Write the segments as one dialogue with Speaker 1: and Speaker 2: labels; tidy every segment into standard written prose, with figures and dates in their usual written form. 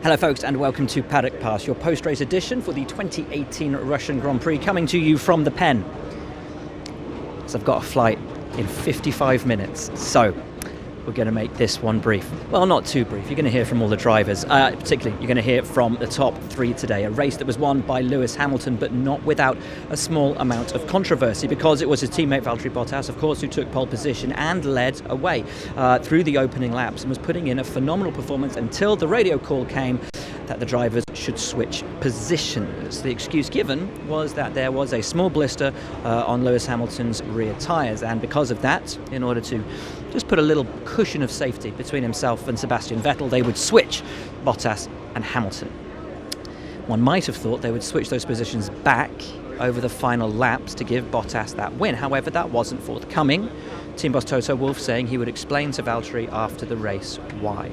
Speaker 1: Hello folks and welcome to Paddock Pass, your post-race edition for the 2018 Russian Grand Prix, coming to you from the pen. So I've got a flight in 55 minutes, so we're going to make this one brief. Well, not too brief. You're going to hear from all the drivers. Particularly, you're going to hear from the top three today. A race that was won by Lewis Hamilton, but not without a small amount of controversy, because it was his teammate Valtteri Bottas, of course, who took pole position and led away through the opening laps and was putting in a phenomenal performance until the radio call came that the drivers should switch positions. The excuse given was that there was a small blister on Lewis Hamilton's rear tyres, and because of that, in order to just put a little cushion of safety between himself and Sebastian Vettel, they would switch Bottas and Hamilton. One might have thought they would switch those positions back over the final laps to give Bottas that win. However, that wasn't forthcoming. Team boss Toto Wolff saying he would explain to Valtteri after the race why.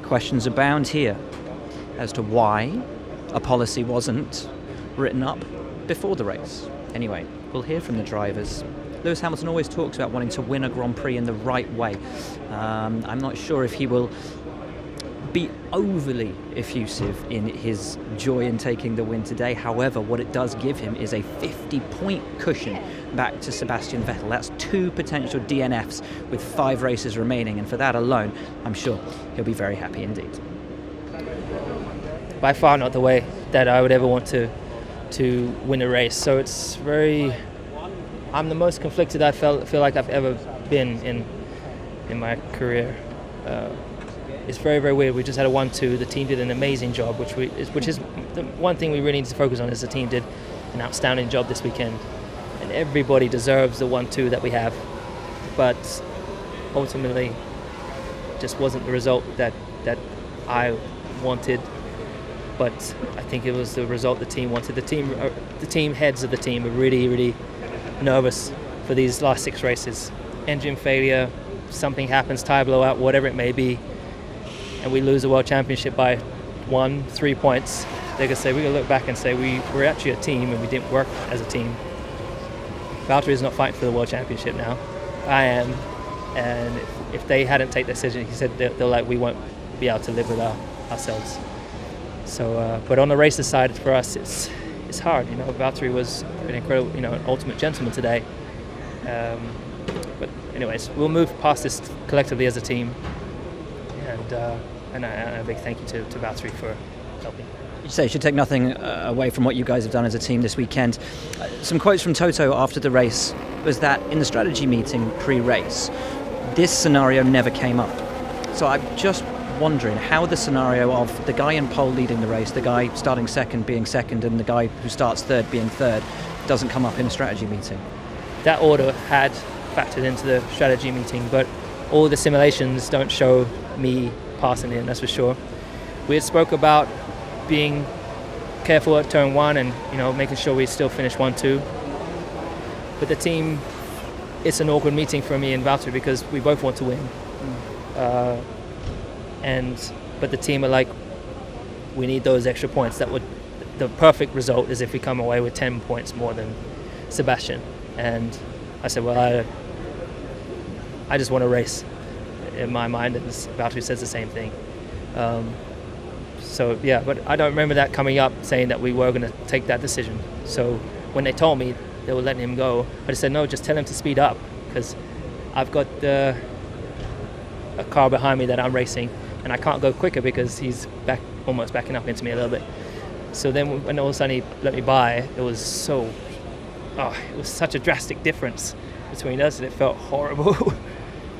Speaker 1: Questions abound here as to why a policy wasn't written up before the race. Anyway, we'll hear from the drivers. Lewis Hamilton always talks about wanting to win a Grand Prix in the right way. I'm not sure if he will be overly effusive in his joy in taking the win today. However, what it does give him is a 50-point cushion back to Sebastian Vettel. That's 2 potential DNFs with 5 races remaining, and for that alone, I'm sure he'll be very happy indeed.
Speaker 2: By far not the way that I would ever want to win a race. So it's I'm the most conflicted I feel like I've ever been in my career. It's very, very weird. We just had a 1-2. The team did an amazing job, which is the one thing we really need to focus on. Is the team did an outstanding job this weekend, and everybody deserves the 1-2 that we have. But ultimately, just wasn't the result that I wanted. But I think it was the result the team wanted. The team heads of the team are really, really nervous for these last 6 races. Engine failure, something happens, tyre blowout, whatever it may be, and we lose the World Championship by 1-3 points. They're going to say, we're going to look back and say we're actually a team and we didn't work as a team. Valtteri is not fighting for the World Championship now. I am. And if they hadn't taken the decision, he said they're like, we won't be able to live with ourselves. So, but on the races side, for us, it's hard. You know, Valtteri was an incredible, an ultimate gentleman today. But anyways, we'll move past this collectively as a team, and a big thank you to Valtteri for helping.
Speaker 1: You say you should take nothing away from what you guys have done as a team this weekend. Some quotes from Toto after the race was that in the strategy meeting pre-race, this scenario never came up. So I'm just wondering how the scenario of the guy in pole leading the race, the guy starting second being second, and the guy who starts third being third doesn't come up in a strategy meeting.
Speaker 2: That order had factored into the strategy meeting, but all the simulations don't show me passing in, that's for sure. We had spoke about being careful at turn 1 and making sure we still finish 1-2. But the team, it's an awkward meeting for me and Valtteri because we both want to win. But the team are like, we need those extra points. The perfect result is if we come away with 10 points more than Sebastian. And I said, well, I just want to race in my mind, and Valtteri says the same thing. So yeah, but I don't remember that coming up saying that we were going to take that decision. So when they told me they were letting him go, I just said, no, just tell him to speed up, because I've got a car behind me that I'm racing, and I can't go quicker because he's almost backing up into me a little bit. So then when all of a sudden he let me by, it was such a drastic difference between us, and it felt horrible.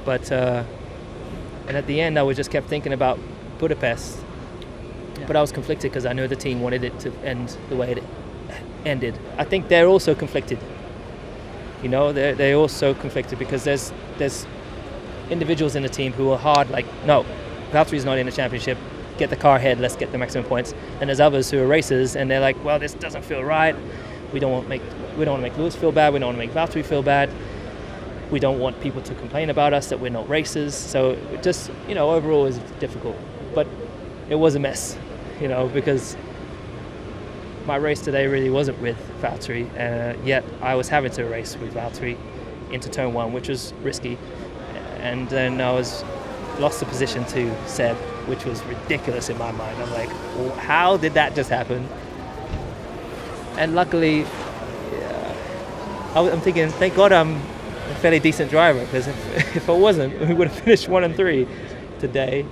Speaker 2: But and at the end I just kept thinking about Budapest. Yeah. But I was conflicted because I knew the team wanted it to end the way it ended. I think they're also conflicted. They're also conflicted because there's individuals in the team who are hard, like, no, Valtteri's not in the championship, get the car ahead, let's get the maximum points. And there's others who are racers and they're like, well, this doesn't feel right. We don't want to make Lewis feel bad, we don't want to make Valtteri feel bad. We don't want people to complain about us that we're not racers. So it just, overall is difficult. But it was a mess, because my race today really wasn't with Valtteri, yet I was having to race with Valtteri into turn 1, which was risky. And then I was lost the position to Seb, which was ridiculous in my mind. I'm like, how did that just happen? And luckily, I'm thinking, thank God I'm a fairly decent driver, because if I wasn't, we would have finished 1 and 3 today.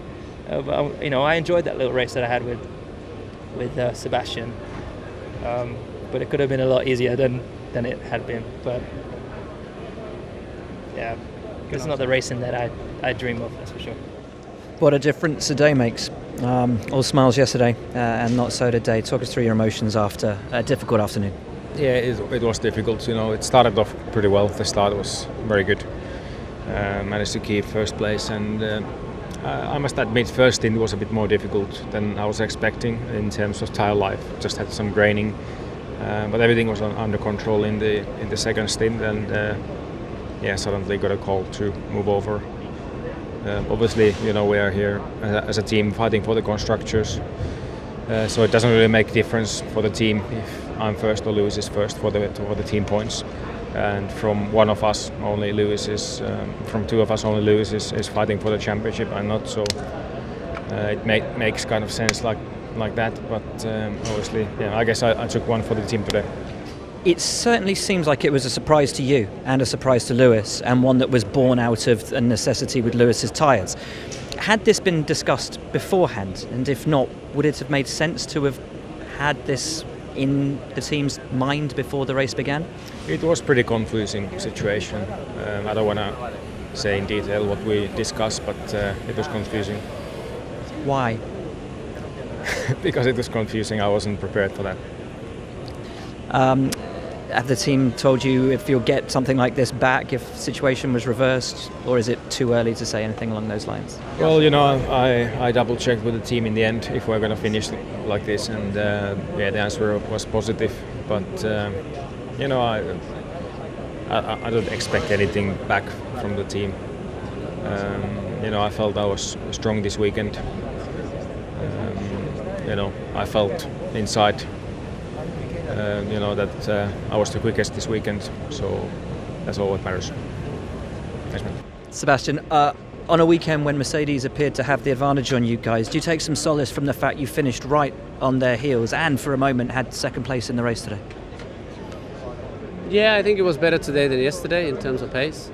Speaker 2: But I enjoyed that little race that I had with Sebastian. But it could have been a lot easier than it had been. But yeah, it's not the racing that I dream of, that's for sure.
Speaker 1: What a difference a day makes. All smiles yesterday and not so today. Talk us through your emotions after a difficult afternoon.
Speaker 3: Yeah, it was difficult. It started off pretty well. The start was very good. Managed to keep first place, and I must admit, first stint was a bit more difficult than I was expecting in terms of tire life. Just had some graining, but everything was under control in the second stint, and suddenly got a call to move over. Obviously, we are here as a team fighting for the constructors, so it doesn't really make difference for the team if I'm first or Lewis is first for the team points. And from one of us, only Lewis is. From two of us, only Lewis is fighting for the championship. I'm not, so it makes kind of sense like that. But obviously, I guess I took one for the team today.
Speaker 1: It certainly seems like it was a surprise to you and a surprise to Lewis, and one that was born out of a necessity with Lewis's tyres. Had this been discussed beforehand, and if not, would it have made sense to have had this in the team's mind before the race began?
Speaker 3: It was a pretty confusing situation. I don't want to say in detail what we discussed, but it was confusing.
Speaker 1: Why?
Speaker 3: Because it was confusing. I wasn't prepared for that.
Speaker 1: Have the team told you if you'll get something like this back if the situation was reversed, or is it too early to say anything along those lines?
Speaker 3: Well, I double checked with the team in the end if we're going to finish like this, and the answer was positive. But I don't expect anything back from the team. I felt I was strong this weekend. I felt inside. That I was the quickest this weekend, so that's all that matters. Thanks, man.
Speaker 1: Sebastian, on a weekend when Mercedes appeared to have the advantage on you guys, do you take some solace from the fact you finished right on their heels and for a moment had second place in the race today?
Speaker 4: Yeah, I think it was better today than yesterday in terms of pace.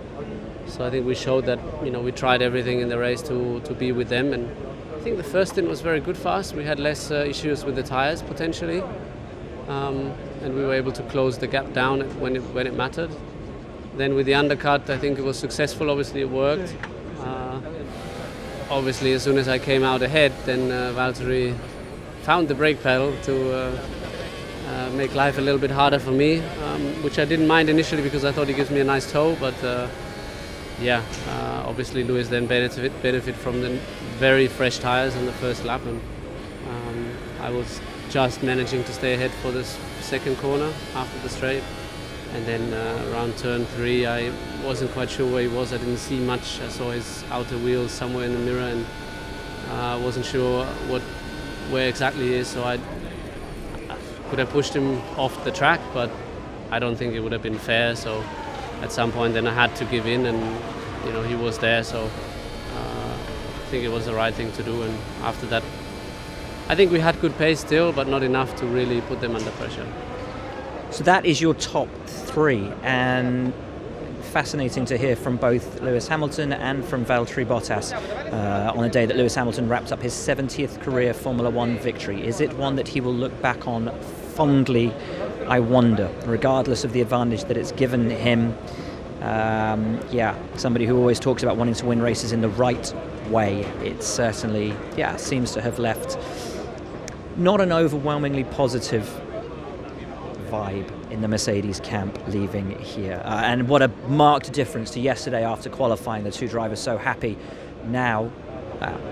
Speaker 4: So I think we showed that we tried everything in the race to be with them, and I think the first stint was very good for us. We had less issues with the tyres potentially. And we were able to close the gap down when it mattered. Then with the undercut, I think it was successful. Obviously, it worked. Obviously, as soon as I came out ahead, then Valtteri found the brake pedal to make life a little bit harder for me, which I didn't mind initially because I thought he gives me a nice tow. But obviously, Lewis then benefit from the very fresh tyres on the first lap, and I was just managing to stay ahead for this second corner after the straight, and then around turn 3 I wasn't quite sure where he was. I didn't see much. I saw his outer wheels somewhere in the mirror, and I wasn't sure where exactly he is, so I could have pushed him off the track, but I don't think it would have been fair. So at some point then I had to give in, and he was there, so I think it was the right thing to do. And after that, I think we had good pace still, but not enough to really put them under pressure.
Speaker 1: So that is your top 3, and fascinating to hear from both Lewis Hamilton and from Valtteri Bottas on a day that Lewis Hamilton wrapped up his 70th career Formula One victory. Is it one that he will look back on fondly, I wonder, regardless of the advantage that it's given him? Somebody who always talks about wanting to win races in the right way. It certainly seems to have left not an overwhelmingly positive vibe in the Mercedes camp leaving here. And what a marked difference to yesterday after qualifying. The two drivers so happy now,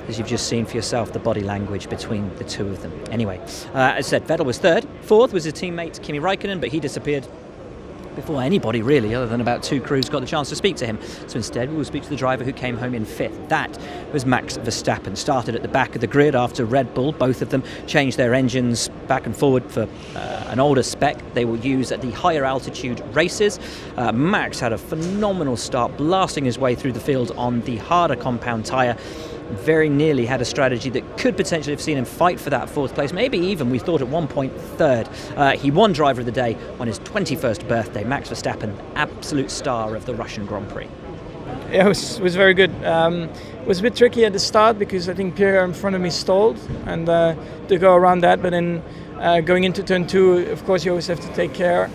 Speaker 1: as you've just seen for yourself, the body language between the two of them. Anyway, as I said, Vettel was third. Fourth was his teammate Kimi Räikkönen, but he disappeared before anybody really, other than about 2 crews, got the chance to speak to him. So instead we will speak to the driver who came home in 5th. That was Max Verstappen. Started at the back of the grid after Red Bull. Both of them changed their engines back and forward for an older spec they will use at the higher altitude races. Max had a phenomenal start, blasting his way through the field on the harder compound tyre. Very nearly had a strategy that could potentially have seen him fight for that 4th place, maybe even, we thought at one point, 3rd. He won Driver of the Day on his 21st birthday. Max Verstappen, absolute star of the Russian Grand Prix.
Speaker 5: Yeah, it was very good. It was a bit tricky at the start because I think Pierre in front of me stalled and to go around that, but then going into turn 2, of course you always have to take care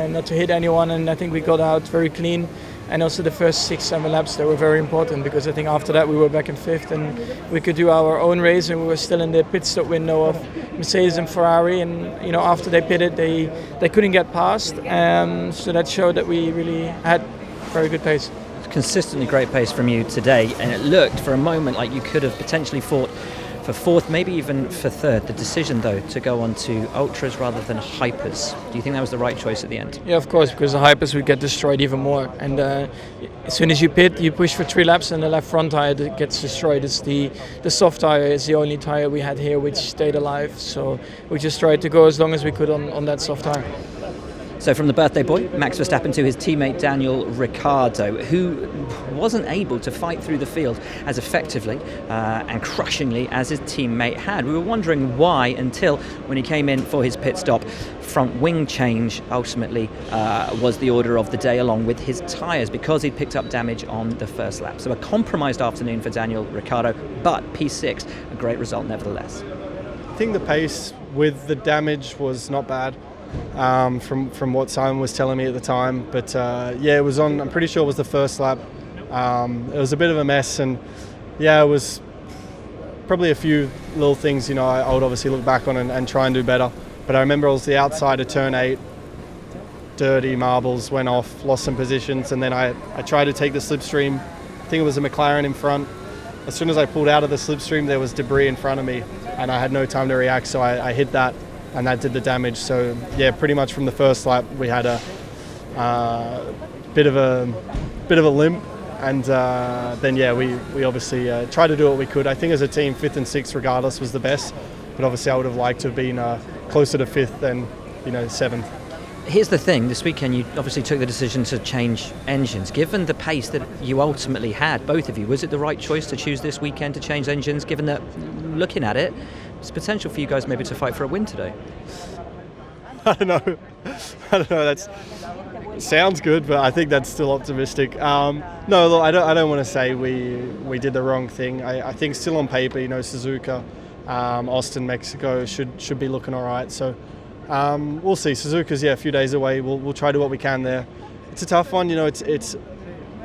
Speaker 5: not to hit anyone, and I think we got out very clean. And also the first 6-7 laps, they were very important because I think after that we were back in 5th and we could do our own race, and we were still in the pit stop window of Mercedes and Ferrari, and after they pitted they couldn't get past, so that showed that we really had very good pace.
Speaker 1: Consistently great pace from you today, and it looked for a moment like you could have potentially fought for 4th, maybe even for 3rd. The decision, though, to go on to ultras rather than hypers, do you think that was the right choice at the end?
Speaker 5: Yeah, of course, because the hypers would get destroyed even more. And as soon as you pit, you push for 3 laps, and the left front tire gets destroyed. It's the soft tire is the only tire we had here which stayed alive. So we just tried to go as long as we could on that soft tire.
Speaker 1: So from the birthday boy, Max Verstappen, to his teammate Daniel Ricciardo, who wasn't able to fight through the field as effectively and crushingly as his teammate had. We were wondering why until when he came in for his pit stop. Front wing change ultimately was the order of the day, along with his tyres, because he'd picked up damage on the first lap. So a compromised afternoon for Daniel Ricciardo, but P6, a great result nevertheless.
Speaker 6: I think the pace with the damage was not bad. From what Simon was telling me at the time, but it was on, I'm pretty sure it was the first lap. It was a bit of a mess, and it was probably a few little things I would obviously look back on and try and do better. But I remember it was the outside of turn 8, dirty marbles, went off, lost some positions, and then I tried to take the slipstream. I think it was a McLaren in front. As soon as I pulled out of the slipstream, there was debris in front of me, and I had no time to react, so I hit that, and that did the damage. So pretty much from the first lap we had a bit of a limp, and then we obviously tried to do what we could. I think as a team 5th and 6th regardless was the best, but obviously I would have liked to have been closer to 5th than 7th.
Speaker 1: Here's the thing, this weekend you obviously took the decision to change engines. Given the pace that you ultimately had, both of you, was it the right choice to choose this weekend to change engines, given that, looking at it, there's potential for you guys maybe to fight for a win today?
Speaker 6: I don't know, that sounds good, but I think that's still optimistic. No, look, I don't want to say we did the wrong thing. I think still on paper, Suzuka, Austin, Mexico should be looking all right. So we'll see. Suzuka's a few days away. We'll try to do what we can there. It's a tough one. It's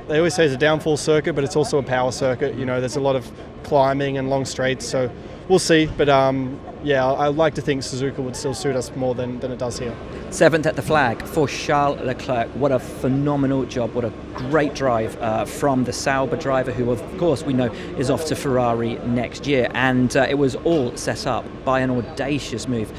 Speaker 6: they always say it's a downfall circuit, but it's also a power circuit. There's a lot of climbing and long straights. So we'll see. But I'd like to think Suzuka would still suit us more than it does here.
Speaker 1: 7th at the flag for Charles Leclerc. What a phenomenal job. What a great drive from the Sauber driver, who of course we know is off to Ferrari next year. And it was all set up by an audacious move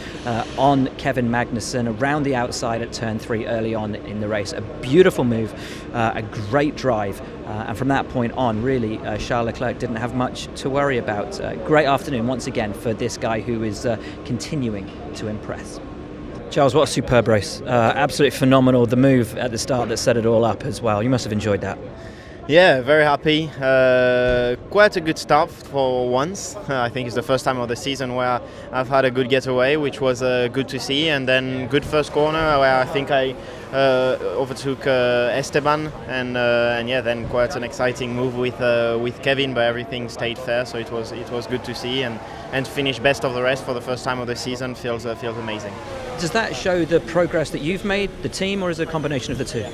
Speaker 1: on Kevin Magnussen around the outside at turn 3 early on in the race. A beautiful move, a great drive. And from that point on, really, Charles Leclerc didn't have much to worry about. Great afternoon once again for this guy who is continuing to impress. Charles, what a superb race. Absolutely phenomenal. The move at the start that set it all up as well. You must have enjoyed that.
Speaker 7: Yeah, very happy. Quite a good start for once. I think it's the first time of the season where I've had a good getaway, which was good to see. And then good first corner where I think I overtook Esteban, and then quite an exciting move with Kevin, but everything stayed fair, so it was good to see, and to finish best of the rest for the first time of the season feels amazing.
Speaker 1: Does that show the progress that you've made, the team, or is it a combination of the two?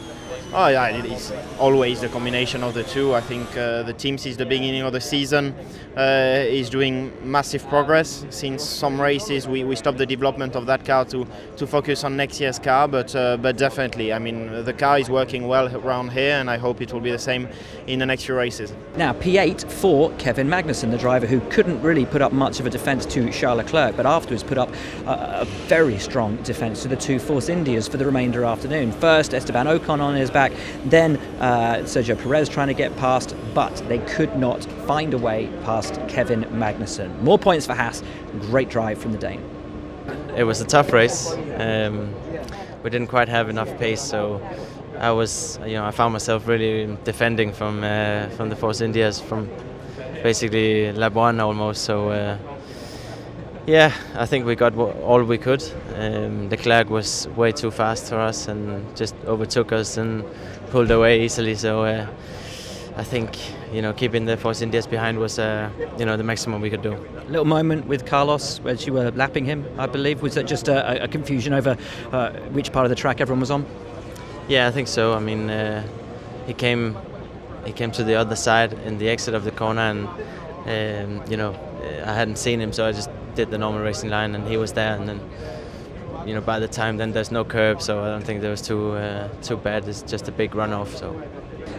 Speaker 7: Oh yeah, it is always the combination of the two. I think the team since the beginning of the season is doing massive progress. Since some races we stopped the development of that car to focus on next year's car, but definitely, I mean, the car is working well around here, and I hope it will be the same in the next few races.
Speaker 1: Now, P8 for Kevin Magnussen, the driver who couldn't really put up much of a defence to Charles Leclerc, but afterwards put up a very strong defence to the two Force Indias for the remainder of the afternoon. First, Esteban Ocon on his back, then Sergio Perez trying to get past, but they could not find a way past Kevin Magnussen. More points for Haas. Great drive from the Dane.
Speaker 8: It was a tough race. We didn't quite have enough pace, so I found myself really defending from the Force Indias from basically lap 1 almost. So I think we got all we could. Leclerc was way too fast for us and just overtook us and pulled away easily. So I think keeping the Force Indias behind was the maximum we could do.
Speaker 1: A little moment with Carlos where you were lapping him, I believe. Was that just a confusion over which part of the track everyone was on?
Speaker 8: Yeah, I think so. I mean, he came to the other side in the exit of the corner, and I hadn't seen him, so I just did the normal racing line, and he was there. And then, by the time then there's no curb, so I don't think there was too bad. It's just a big runoff.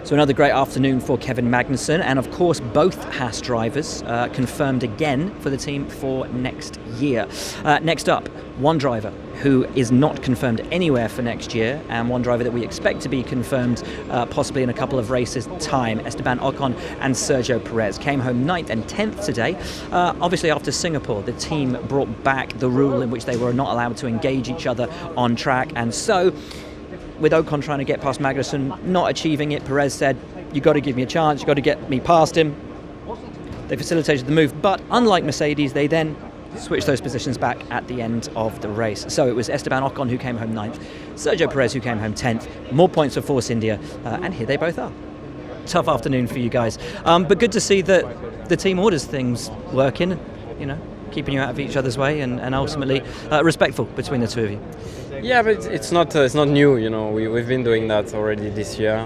Speaker 1: So another great afternoon for Kevin Magnussen, and of course both Haas drivers confirmed again for the team for next year. Next up, one driver who is not confirmed anywhere for next year, and one driver that we expect to be confirmed possibly in a couple of races' time. Esteban Ocon and Sergio Perez came home 9th and 10th today. Obviously after Singapore, the team brought back the rule in which they were not allowed to engage each other on track, and so with Ocon trying to get past Magnussen, not achieving it, Perez said, "You've got to give me a chance, you've got to get me past him." They facilitated the move, but unlike Mercedes, they then switched those positions back at the end of the race. So it was Esteban Ocon who came home 9th, Sergio Perez who came home 10th, more points for Force India, and here they both are. Tough afternoon for you guys, but good to see that the team orders things working, keeping you out of each other's way, and ultimately respectful between the two of you.
Speaker 9: Yeah, but it's not new. We've been doing that already this year.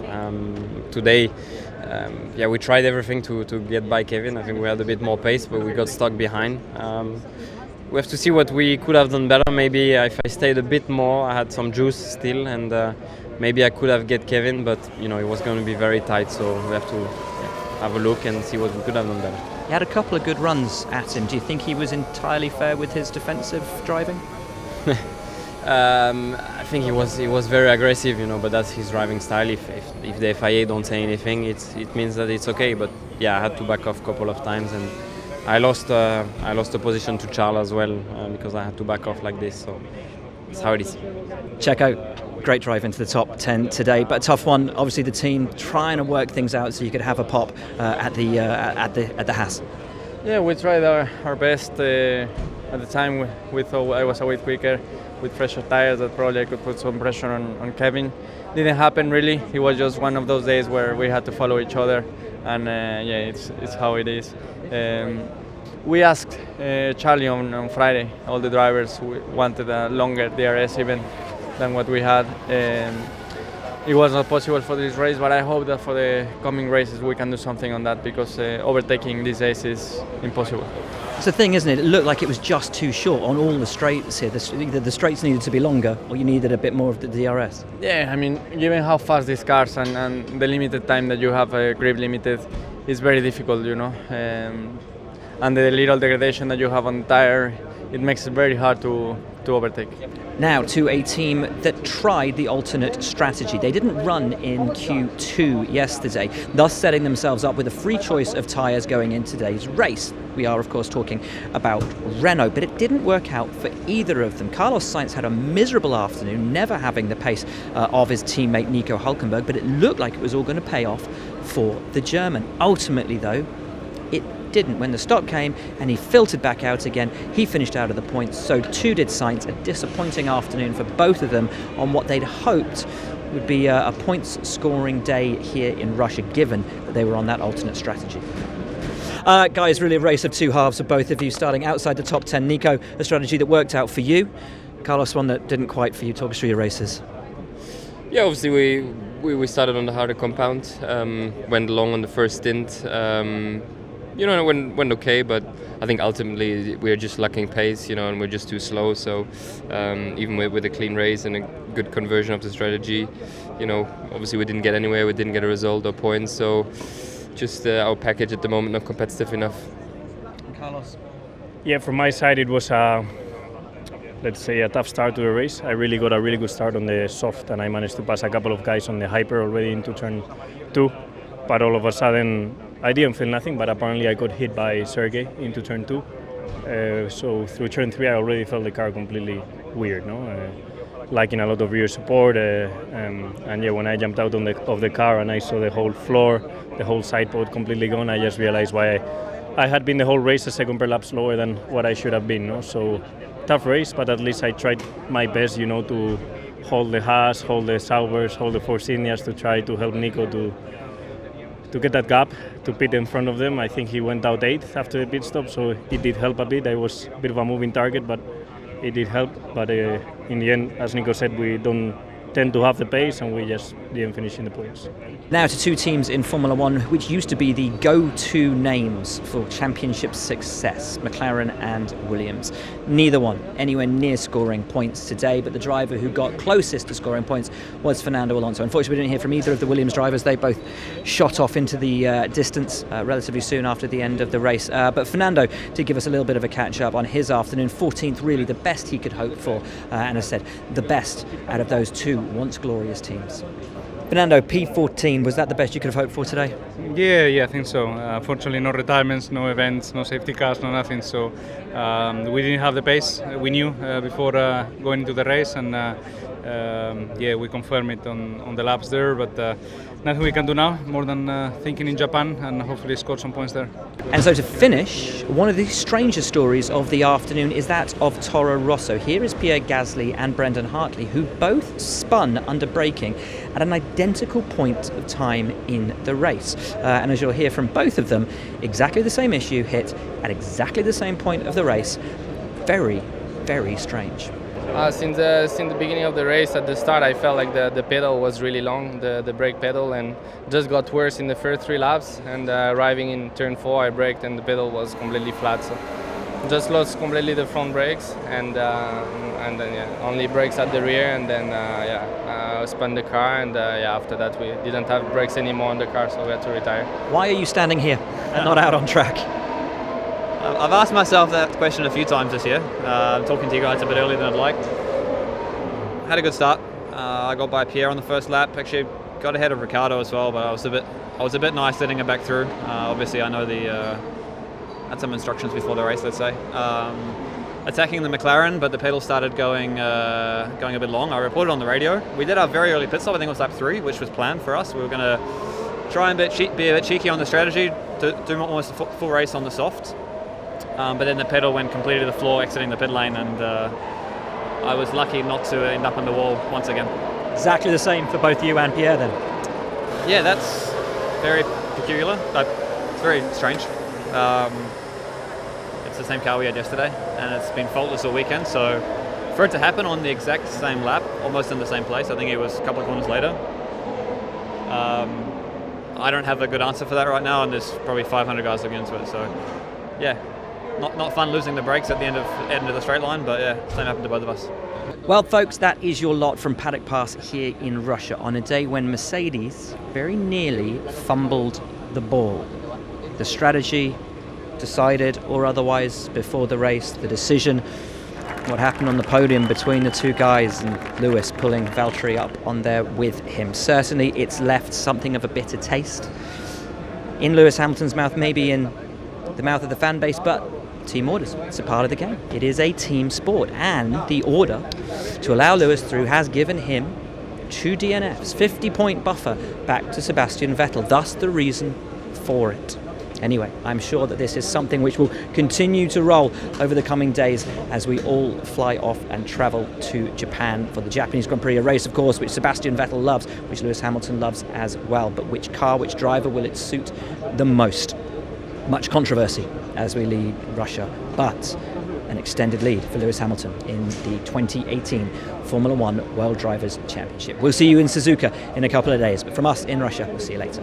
Speaker 9: Today, we tried everything to get by Kevin. I think we had a bit more pace, but we got stuck behind. We have to see what we could have done better. Maybe if I stayed a bit more, I had some juice still, and maybe I could have get Kevin, but it was going to be very tight. So we have to have a look and see what we could have done better.
Speaker 1: He had a couple of good runs at him. Do you think he was entirely fair with his defensive driving?
Speaker 9: I think he was very aggressive, but that's his driving style. If the FIA don't say anything, it means that it's okay. But I had to back off a couple of times, and I lost the position to Charles as well because I had to back off like this. So that's how it is.
Speaker 1: Checo, great drive into the top 10 today, but a tough one. Obviously, the team trying to work things out so you could have a pop at the Haas.
Speaker 5: Yeah, we tried our best. At the time, we thought I was a bit quicker with fresher tires, that probably I could put some pressure on Kevin. Didn't happen really. It was just one of those days where we had to follow each other, and it's how it is. We asked Charlie on Friday. All the drivers wanted a longer DRS even than what we had. It was not possible for this race, but I hope that for the coming races we can do something on that, because overtaking these days is impossible.
Speaker 1: It's the thing, isn't it? It looked like it was just too short on all the straights here. Either the straights needed to be longer, or you needed a bit more of the DRS.
Speaker 5: Yeah, I mean, given how fast these cars and the limited time that you have grip limited, it's very difficult, and the little degradation that you have on the tire, it makes it very hard to overtake.
Speaker 1: Now to a team that tried the alternate strategy. They didn't run in Q2 yesterday, thus setting themselves up with a free choice of tyres going in today's race. We are, of course, talking about Renault, but it didn't work out for either of them. Carlos Sainz had a miserable afternoon, never having the pace of his teammate Nico Hülkenberg, but it looked like it was all going to pay off for the German. Ultimately, though, it didn't. When the stop came and he filtered back out again, he finished out of the points. So too did Sainz. A disappointing afternoon for both of them on what they'd hoped would be a points scoring day here in Russia, given that they were on that alternate strategy. Guys, really a race of two halves for both of you, starting outside the top 10. Nico, a strategy that worked out for you. Carlos, one that didn't quite for you. Talk us through your races.
Speaker 9: Yeah, obviously we started on the harder compound, went long on the first stint. Went okay, but I think ultimately we're just lacking pace, and we're just too slow. So even with a clean race and a good conversion of the strategy, obviously we didn't get anywhere, we didn't get a result or points. So just our package at the moment not competitive enough.
Speaker 1: Carlos?
Speaker 10: Yeah, from my side it was let's say a tough start to the race. I really got a really good start on the soft, and I managed to pass a couple of guys on the hyper already into turn 2. But all of a sudden, I didn't feel nothing, but apparently I got hit by Sergey into turn 2. So through turn 3, I already felt the car completely weird, lacking a lot of rear support. And yeah, when I jumped out of the car and I saw the whole floor, the whole side pod completely gone, I just realized why I had been the whole race a second per lap slower than what I should have been. So tough race, but at least I tried my best, to hold the Haas, hold the Saubers, hold the Force Indias to try to help Nico to get that gap, to pit in front of them. I think he went out 8th after the pit stop, so it did help a bit. I was a bit of a moving target, but it did help. But in the end, as Nico said, we don't tend to have the pace, and we just didn't finish in the points.
Speaker 1: Now to two teams in Formula One which used to be the go-to names for championship success, McLaren and Williams. Neither one anywhere near scoring points today, but the driver who got closest to scoring points was Fernando Alonso. Unfortunately, we didn't hear from either of the Williams drivers. They both shot off into the distance relatively soon after the end of the race. But Fernando did give us a little bit of a catch-up on his afternoon. 14th, really the best he could hope for, and as I said, the best out of those two once glorious teams. Fernando, P14, was that the best you could have hoped for today?
Speaker 11: Yeah, I think so. Fortunately, no retirements, no events, no safety cars, no nothing. So we didn't have the pace we knew before going into the race, and we confirmed it on the laps there. But nothing we can do now more than thinking in Japan and hopefully score some points there.
Speaker 1: And so to finish, one of the strangest stories of the afternoon is that of Toro Rosso. Here is Pierre Gasly and Brendan Hartley, who both spun under braking at an identical point of time in the race. And as you'll hear from both of them, exactly the same issue hit at exactly the same point of the race. Very, very strange.
Speaker 2: Since the beginning of the race, at the start, I felt like the pedal was really long, the brake pedal, and just got worse in the first 3 laps. And arriving in turn 4, I braked and the pedal was completely flat. So just lost completely the front brakes, and then only brakes at the rear, and then spun the car, and after that we didn't have brakes anymore on the car, so we had to retire.
Speaker 1: Why are you standing here and not out on track?
Speaker 12: I've asked myself that question a few times this year. I'm talking to you guys a bit earlier than I'd like. Had a good start. I got by Pierre on the first lap. Actually, got ahead of Ricciardo as well, but I was a bit nice letting him back through. Obviously, I know had some instructions before the race. Let's say attacking the McLaren, but the pedal started going a bit long. I reported on the radio. We did our very early pit stop. I think it was lap 3, which was planned for us. We were going to try and be a bit cheeky on the strategy to do almost a full race on the soft. But then the pedal went completely to the floor, exiting the pit lane, and I was lucky not to end up on the wall once again.
Speaker 1: Exactly the same for both you and Pierre then?
Speaker 12: Yeah, that's very peculiar. It's very strange. It's the same car we had yesterday, and it's been faultless all weekend, so for it to happen on the exact same lap, almost in the same place, I think it was a couple of corners later. I don't have a good answer for that right now, and there's probably 500 guys looking into it, so yeah. Not fun losing the brakes at the end of the straight line, but yeah, same happened to both of us.
Speaker 1: Well, folks, that is your lot from Paddock Pass here in Russia on a day when Mercedes very nearly fumbled the ball. The strategy decided or otherwise before the race, the decision, what happened on the podium between the two guys, and Lewis pulling Valtteri up on there with him. Certainly it's left something of a bitter taste in Lewis Hamilton's mouth, maybe in the mouth of the fan base, but team orders, it's a part of the game. It is a team sport, and the order to allow Lewis through has given him 2 DNFs, 50-point buffer back to Sebastian Vettel, thus the reason for it. Anyway, I'm sure that this is something which will continue to roll over the coming days as we all fly off and travel to Japan for the Japanese Grand Prix, a race, of course, which Sebastian Vettel loves, which Lewis Hamilton loves as well. But which car, which driver will it suit the most? Much controversy as we leave Russia, but an extended lead for Lewis Hamilton in the 2018 Formula One World Drivers' Championship. We'll see you in Suzuka in a couple of days, but from us in Russia, we'll see you later.